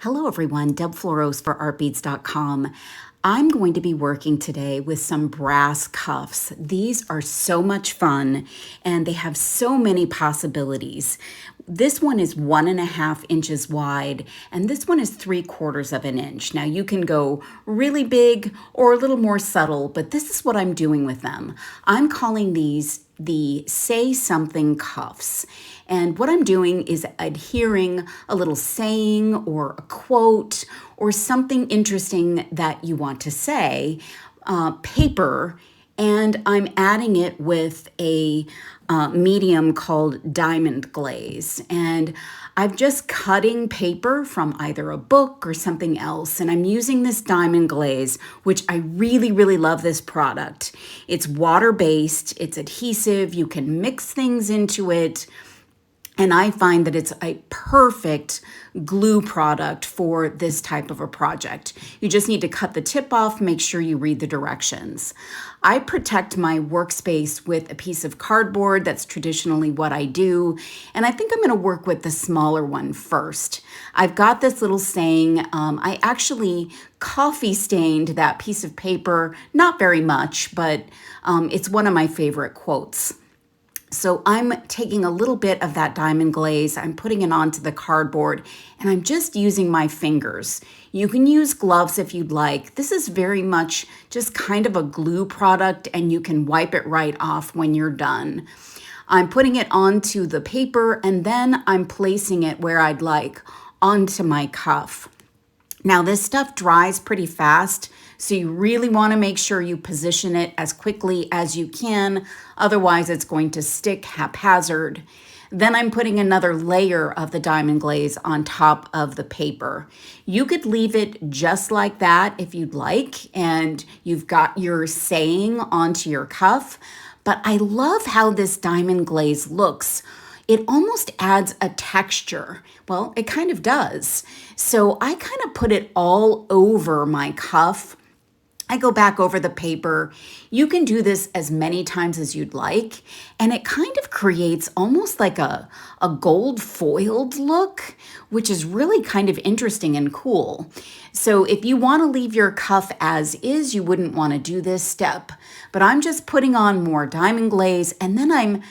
Hello everyone, Deb Floros for artbeads.com. I'm going to be working today with some brass cuffs. These are so much fun and they have so many possibilities. This one is 1.5 inches wide and this one is 3/4 of an inch. Now you can go really big or a little more subtle, but this is what I'm doing with them. I'm calling these the Say Something cuffs. And what I'm doing is adhering a little saying or a quote or something interesting that you want to say, paper, and I'm adding it with a medium called diamond glaze. And I'm just cutting paper from either a book or something else, and I'm using this diamond glaze, which I really, really love this product. It's water-based, it's adhesive, you can mix things into it, and I find that it's a perfect glue product for this type of a project. You just need to cut the tip off, make sure you read the directions. I protect my workspace with a piece of cardboard. That's traditionally what I do. And I think I'm gonna work with the smaller one first. I've got this little saying. I actually coffee stained that piece of paper, not very much, but it's one of my favorite quotes. So I'm taking a little bit of that diamond glaze, I'm putting it onto the cardboard, and I'm just using my fingers. You can use gloves if you'd like. This is very much just kind of a glue product, and you can wipe it right off when you're done. I'm putting it onto the paper, and then I'm placing it where I'd like onto my cuff. Now this stuff dries pretty fast, so you really want to make sure you position it as quickly as you can, otherwise it's going to stick haphazard. Then I'm putting another layer of the diamond glaze on top of the paper. You could leave it just like that if you'd like, and you've got your saying onto your cuff, but I love how this diamond glaze looks. It almost adds a texture. Well, it kind of does. So I kind of put it all over my cuff. I go back over the paper. You can do this as many times as you'd like, and it kind of creates almost like a gold foiled look, which is really kind of interesting and cool. So if you want to leave your cuff as is, you wouldn't want to do this step, but I'm just putting on more diamond glaze, and then I'm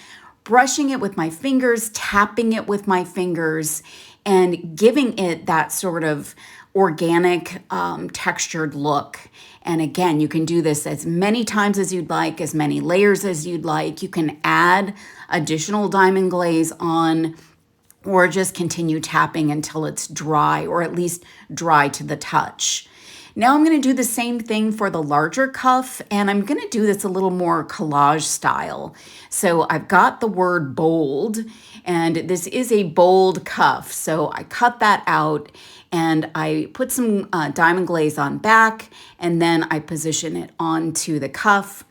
brushing it with my fingers, tapping it with my fingers, and giving it that sort of organic, textured look. And again, you can do this as many times as you'd like, as many layers as you'd like. You can add additional diamond glaze on, or just continue tapping until it's dry, or at least dry to the touch. Now I'm going to do the same thing for the larger cuff, and I'm going to do this a little more collage style. So I've got the word bold, and this is a bold cuff. So I cut that out and I put some diamond glaze on back, and then I position it onto the cuff.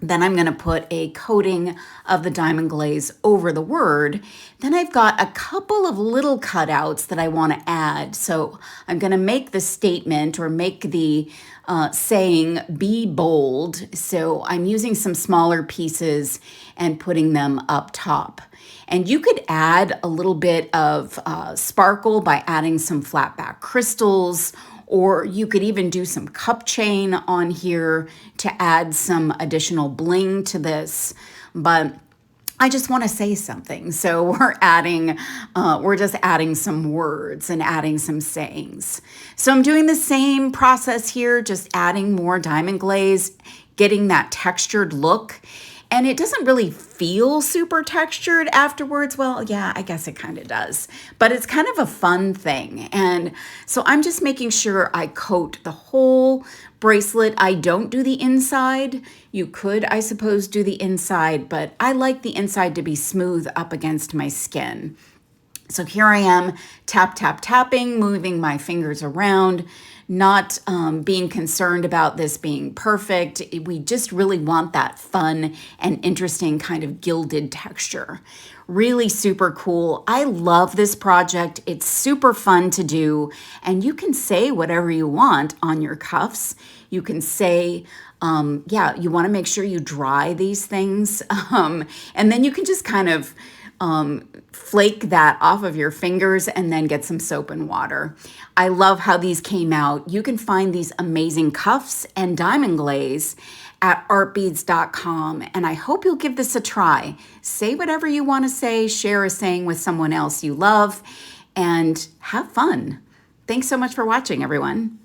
Then I'm going to put a coating of the diamond glaze over the word. Then I've got a couple of little cutouts that I want to add. So I'm going to make the statement, or make the saying, be bold. So I'm using some smaller pieces and putting them up top. And you could add a little bit of sparkle by adding some flat back crystals, or you could even do some cup chain on here to add some additional bling to this. But I just want to say something. So we're just adding some words and adding some sayings. So I'm doing the same process here, just adding more diamond glaze, getting that textured look. And it doesn't really feel super textured afterwards. Well, yeah, I guess it kind of does, but it's kind of a fun thing. And so I'm just making sure I coat the whole bracelet. I don't do the inside. You could, I suppose, do the inside, but I like the inside to be smooth up against my skin. So here I am, tap, tap, tapping, moving my fingers around, not being concerned about this being perfect. We just really want that fun and interesting kind of gilded texture. Really super cool. I love this project. It's super fun to do, and you can say whatever you want on your cuffs. You can say, yeah, you want to make sure you dry these things, and then you can just kind of flake that off of your fingers and then get some soap and water. I love how these came out. You can find these amazing cuffs and diamond glaze at artbeads.com, and I hope you'll give this a try. Say whatever you want to say, share a saying with someone else you love, and have fun. Thanks so much for watching, everyone.